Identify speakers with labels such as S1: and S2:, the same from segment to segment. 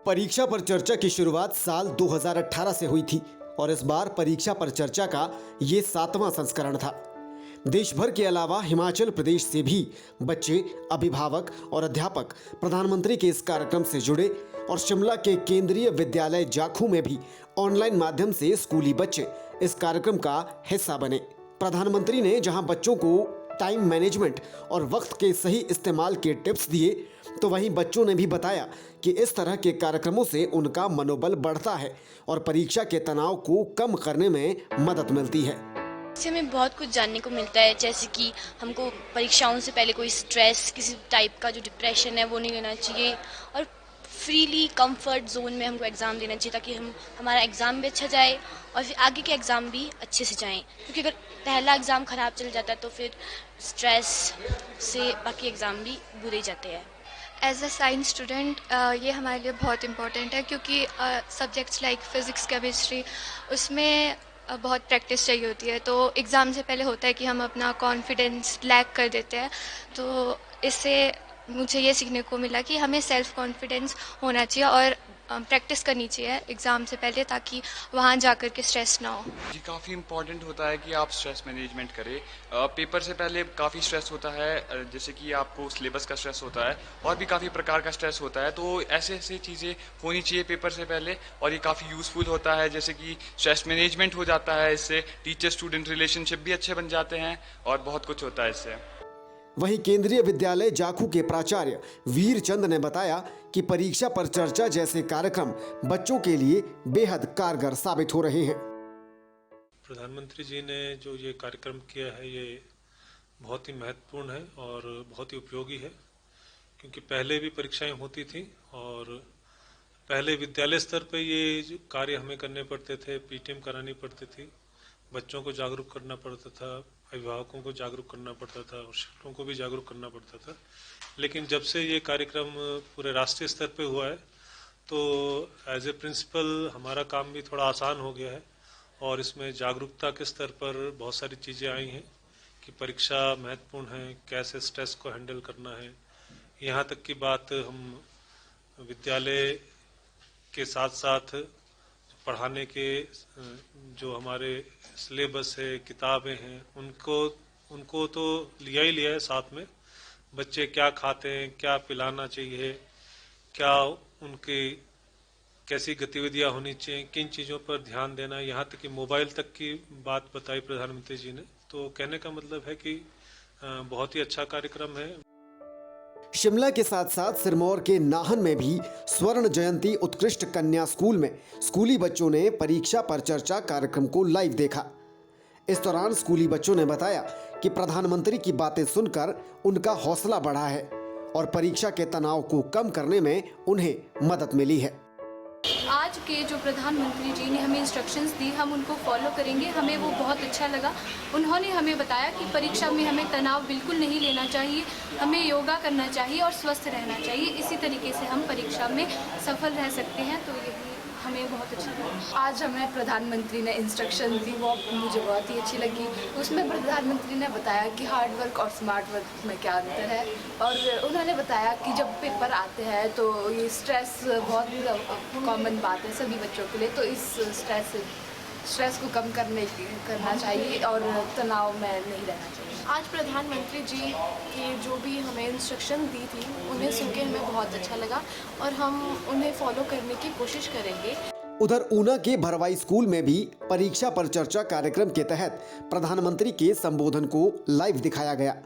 S1: परीक्षा पर चर्चा की शुरुआत साल 2018 से हुई थी और इस बार परीक्षा पर चर्चा का ये 7वां संस्करण था। देश भर के अलावा हिमाचल प्रदेश से भी बच्चे, अभिभावक और अध्यापक प्रधानमंत्री के इस कार्यक्रम से जुड़े और शिमला के केंद्रीय विद्यालय जाखू में भी ऑनलाइन माध्यम से स्कूली बच्चे इस कार्यक्रम का हिस्सा बने। प्रधानमंत्री ने जहां बच्चों को टाइम मैनेजमेंट और वक्त के सही इस्तेमाल के टिप्स दिए, तो वहीं बच्चों ने भी बताया कि इस तरह के कार्यक्रमों से उनका मनोबल बढ़ता है और परीक्षा के तनाव को कम करने में मदद मिलती है।
S2: इससे हमें बहुत कुछ जानने को मिलता है, जैसे कि हमको परीक्षाओं से पहले कोई स्ट्रेस, किसी टाइप का जो डिप्रेशन है वो नहीं लेना चाहिए और फ्रीली कंफर्ट जोन में हमको एग्ज़ाम देना चाहिए, ताकि हमारा एग्ज़ाम भी अच्छा जाए और फिर आगे के एग्ज़ाम भी अच्छे से जाएं। क्योंकि अगर पहला एग्ज़ाम ख़राब चल जाता है तो फिर स्ट्रेस से बाकी एग्ज़ाम भी बुरे जाते हैं।
S3: एज अ साइंस स्टूडेंट ये हमारे लिए बहुत इम्पोर्टेंट है, क्योंकि सब्जेक्ट्स लाइक फ़िज़िक्स, केमिस्ट्री उसमें बहुत प्रैक्टिस चाहिए होती है। तो एग्ज़ाम से पहले होता है कि हम अपना कॉन्फिडेंस लैक कर देते हैं। तो इससे मुझे ये सीखने को मिला कि हमें सेल्फ़ कॉन्फिडेंस होना चाहिए और प्रैक्टिस करनी चाहिए एग्ज़ाम से पहले, ताकि वहाँ जाकर के स्ट्रेस ना हो।
S4: जी, काफ़ी इम्पॉर्टेंट होता है कि आप स्ट्रेस मैनेजमेंट करें। पेपर से पहले काफ़ी स्ट्रेस होता है, जैसे कि आपको सिलेबस का स्ट्रेस होता है और भी काफ़ी प्रकार का स्ट्रेस होता है। तो ऐसे ऐसे चीज़ें होनी चाहिए पेपर से पहले और ये काफ़ी यूज़फुल होता है। जैसे कि स्ट्रेस मैनेजमेंट हो जाता है, इससे टीचर स्टूडेंट रिलेशनशिप भी अच्छे बन जाते हैं और बहुत कुछ होता है इससे।
S1: वहीं केंद्रीय विद्यालय जाखू के प्राचार्य वीर चंद ने बताया कि परीक्षा पर चर्चा जैसे कार्यक्रम बच्चों के लिए बेहद कारगर साबित हो रहे हैं।
S5: प्रधानमंत्री जी ने जो ये कार्यक्रम किया है ये बहुत ही महत्वपूर्ण है और बहुत ही उपयोगी है, क्योंकि पहले भी परीक्षाएं होती थी और पहले विद्यालय स्तर पर ये जो कार्य हमें करने पड़ते थे, पीटीएम करानी पड़ती थी, बच्चों को जागरूक करना पड़ता था, अभिभावकों को जागरूक करना पड़ता था और शिक्षकों को भी जागरूक करना पड़ता था। लेकिन जब से ये कार्यक्रम पूरे राष्ट्रीय स्तर पे हुआ है तो एज ए प्रिंसिपल हमारा काम भी थोड़ा आसान हो गया है और इसमें जागरूकता के स्तर पर बहुत सारी चीज़ें आई हैं कि परीक्षा महत्वपूर्ण है, कैसे स्ट्रेस को हैंडल करना है। यहाँ तक की बात हम विद्यालय के साथ साथ पढ़ाने के जो हमारे सिलेबस है, किताबें हैं, उनको तो लिया ही लिया है साथ में। बच्चे क्या खाते हैं, क्या पिलाना चाहिए, क्या उनकी कैसी गतिविधियां होनी चाहिए, किन चीज़ों पर ध्यान देना, यहाँ तक कि मोबाइल तक की बात बताई प्रधानमंत्री जी ने। तो कहने का मतलब है कि बहुत ही अच्छा कार्यक्रम है।
S1: शिमला के साथ साथ सिरमौर के नाहन में भी स्वर्ण जयंती उत्कृष्ट कन्या स्कूल में स्कूली बच्चों ने परीक्षा पर चर्चा कार्यक्रम को लाइव देखा। इस दौरान स्कूली बच्चों ने बताया कि प्रधानमंत्री की बातें सुनकर उनका हौसला बढ़ा है और परीक्षा के तनाव को कम करने में उन्हें मदद मिली है।
S6: आज के जो प्रधानमंत्री जी ने हमें इंस्ट्रक्शंस दी, हम उनको फॉलो करेंगे, हमें वो बहुत अच्छा लगा। उन्होंने हमें बताया कि परीक्षा में हमें तनाव बिल्कुल नहीं लेना चाहिए, हमें योगा करना चाहिए और स्वस्थ रहना चाहिए। इसी तरीके से हम परीक्षा में सफल रह सकते हैं। तो यही हमें बहुत अच्छा लगा।
S7: आज हमें प्रधानमंत्री ने इंस्ट्रक्शन दी, वो मुझे बहुत ही अच्छी लगी। उसमें प्रधानमंत्री ने बताया कि हार्ड वर्क और स्मार्ट वर्क में क्या अंतर है और उन्होंने बताया कि जब पेपर आते हैं तो ये स्ट्रेस बहुत कॉमन बात है सभी बच्चों के लिए। तो इस स्ट्रेस को कम करना चाहिए और तनाव में नहीं रहना चाहिए।
S8: आज प्रधानमंत्री जी की जो भी हमें इंस्ट्रक्शन दी थी उन्हें सुन के हमें बहुत अच्छा लगा और हम उन्हें फॉलो करने की कोशिश करेंगे।
S1: उधर ऊना के भरवाई स्कूल में भी परीक्षा पर चर्चा कार्यक्रम के तहत प्रधानमंत्री के संबोधन को लाइव दिखाया गया।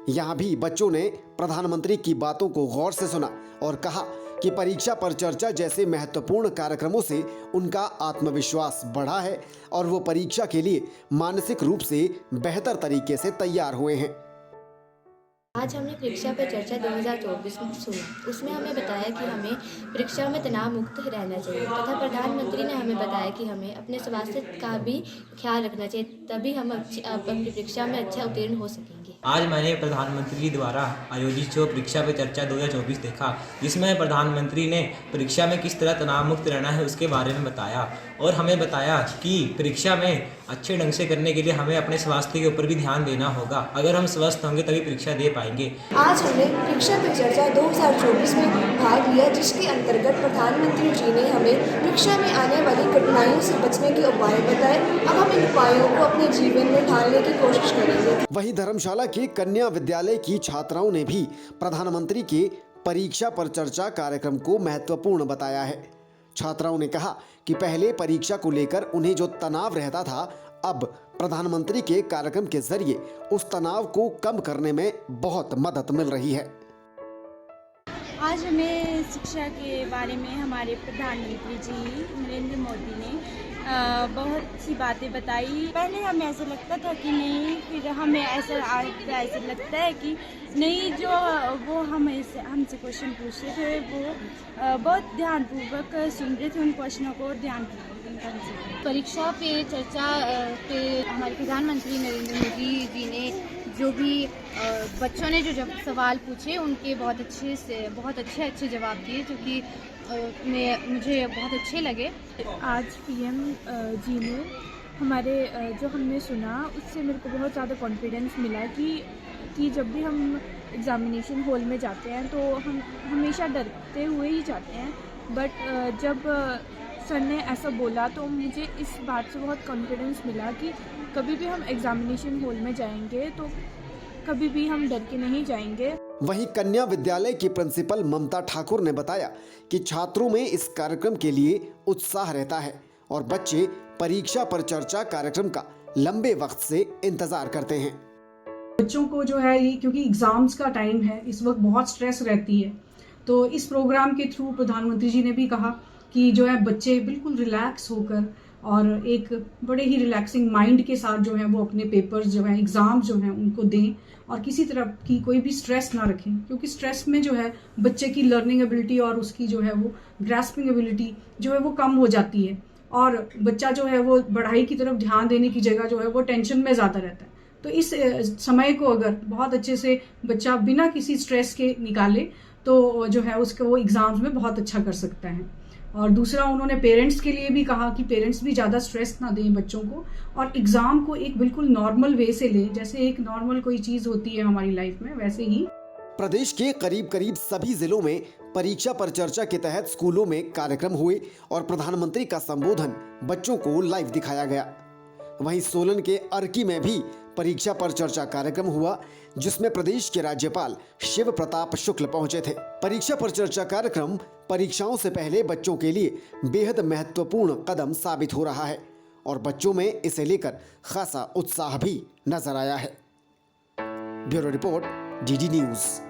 S1: यहाँ भी बच्चों ने प्रधानमंत्री की बातों को गौर से सुना और कहा कि परीक्षा पर चर्चा जैसे महत्वपूर्ण कार्यक्रमों से उनका आत्मविश्वास बढ़ा है और वो परीक्षा के लिए मानसिक रूप से बेहतर तरीके से तैयार हुए हैं।
S9: आज हमने परीक्षा पर चर्चा 2024 में सुना। उसमें हमें बताया कि हमें परीक्षा में तनाव मुक्त रहना चाहिए तथा प्रधानमंत्री ने हमें बताया कि हमें अपने स्वास्थ्य का भी ख्याल रखना चाहिए, तभी हम अपनी परीक्षा में अच्छा उत्तीर्ण हो सकेंगे।
S10: आज मैंने प्रधानमंत्री जी द्वारा आयोजित जो परीक्षा पे चर्चा 2024 देखा, जिसमें प्रधानमंत्री ने परीक्षा में किस तरह तनाव मुक्त रहना है उसके बारे में बताया और हमें बताया कि परीक्षा में अच्छे ढंग से करने के लिए हमें अपने स्वास्थ्य के ऊपर भी ध्यान देना होगा। अगर हम स्वस्थ होंगे तभी परीक्षा दे पाएंगे।
S7: आज हमने परीक्षा पे चर्चा 2024 में भाग लिया
S11: जिसके अंतर्गत प्रधानमंत्री जी ने हमें परीक्षा में आने वाली कठिनाइयों से बचने के उपाय बताए। अब हम इन उपायों को अपने जीवन में ढालने की कोशिश करेंगे।
S1: वहीं धर्मशाला के कन्या विद्यालय की छात्राओं ने भी प्रधानमंत्री के परीक्षा पर चर्चा कार्यक्रम को महत्वपूर्ण बताया है। छात्राओं ने कहा कि पहले परीक्षा को लेकर उन्हें जो तनाव रहता था, अब प्रधानमंत्री के कार्यक्रम के जरिए उस तनाव को कम करने में बहुत मदद मिल रही है।
S12: आज हमें शिक्षा के बारे में हमारे प्रधानमंत्री जी नरेंद्र मोदी ने बहुत सी बातें बताई। पहले हमें ऐसा लगता था कि नहीं, फिर हमें ऐसा लगता है कि नहीं, जो वो हमसे क्वेश्चन पूछते थे वो बहुत ध्यानपूर्वक सुन रहे थे उन क्वेश्चनों को, ध्यानपूर्वक।
S13: परीक्षा पे चर्चा पे हमारे प्रधानमंत्री नरेंद्र मोदी जी ने जो भी बच्चों ने जो सवाल पूछे उनके बहुत अच्छे जवाब दिए, जो कि मुझे बहुत अच्छे लगे।
S12: आज पीएम जी ने हमारे जो हमने सुना उससे मेरे को बहुत ज़्यादा कॉन्फिडेंस मिला कि जब भी हम एग्ज़ामिनेशन हॉल में जाते हैं तो हम हमेशा डरते हुए ही जाते हैं, बट जब सर ने ऐसा बोला तो मुझे इस बात से बहुत कॉन्फिडेंस मिला कि कभी भी हम एग्ज़ामिनेशन हॉल में जाएंगे तो कभी भी हम डर के नहीं जाएंगे।
S1: वहीं कन्या विद्यालय की प्रिंसिपल ममता ठाकुर ने बताया कि छात्रों में इस कार्यक्रम के लिए उत्साह रहता है और बच्चे परीक्षा पर चर्चा कार्यक्रम का लंबे वक्त से इंतजार करते हैं।
S14: बच्चों को जो है ये, क्योंकि एग्जाम्स का टाइम है, इस वक्त बहुत स्ट्रेस रहती है, तो इस प्रोग्राम के थ्रू प्रधानमंत्री जी ने भी कहा कि जो है बच्चे बिल्कुल रिलैक्स होकर और एक बड़े ही रिलैक्सिंग माइंड के साथ जो है वो अपने पेपर्स जो है, एग्ज़ाम जो है उनको दें और किसी तरह की कोई भी स्ट्रेस ना रखें, क्योंकि स्ट्रेस में जो है बच्चे की लर्निंग एबिलिटी और उसकी जो है वो ग्रास्पिंग एबिलिटी जो है वो कम हो जाती है और बच्चा जो है वो पढ़ाई की तरफ ध्यान देने की जगह जो है वो टेंशन में ज़्यादा रहता है। तो इस समय को अगर बहुत अच्छे से बच्चा बिना किसी स्ट्रेस के निकाले तो जो है उसको वो एग्ज़ाम्स में बहुत अच्छा कर सकता है। और दूसरा, उन्होंने पेरेंट्स के लिए भी कहा कि पेरेंट्स भी ज़्यादा स्ट्रेस ना दें बच्चों को और एग्ज़ाम को एक बिल्कुल नॉर्मल वे से लें, जैसे एक नॉर्मल कोई चीज़ होती है हमारी लाइफ में, वैसे ही।
S1: प्रदेश के करीब सभी जिलों में परीक्षा पर चर्चा के तहत स्कूलों में कार्यक्रम हुए और प्रधानमंत्री का संबोधन बच्चों को लाइव दिखाया गया। वहीं सोलन के अर्की में भी परीक्षा पर चर्चा कार्यक्रम हुआ, जिसमें प्रदेश के राज्यपाल शिव प्रताप शुक्ल पहुंचे थे। परीक्षा पर चर्चा कार्यक्रम परीक्षाओं से पहले बच्चों के लिए बेहद महत्वपूर्ण कदम साबित हो रहा है और बच्चों में इसे लेकर खासा उत्साह भी नजर आया है। Bureau report, DD news.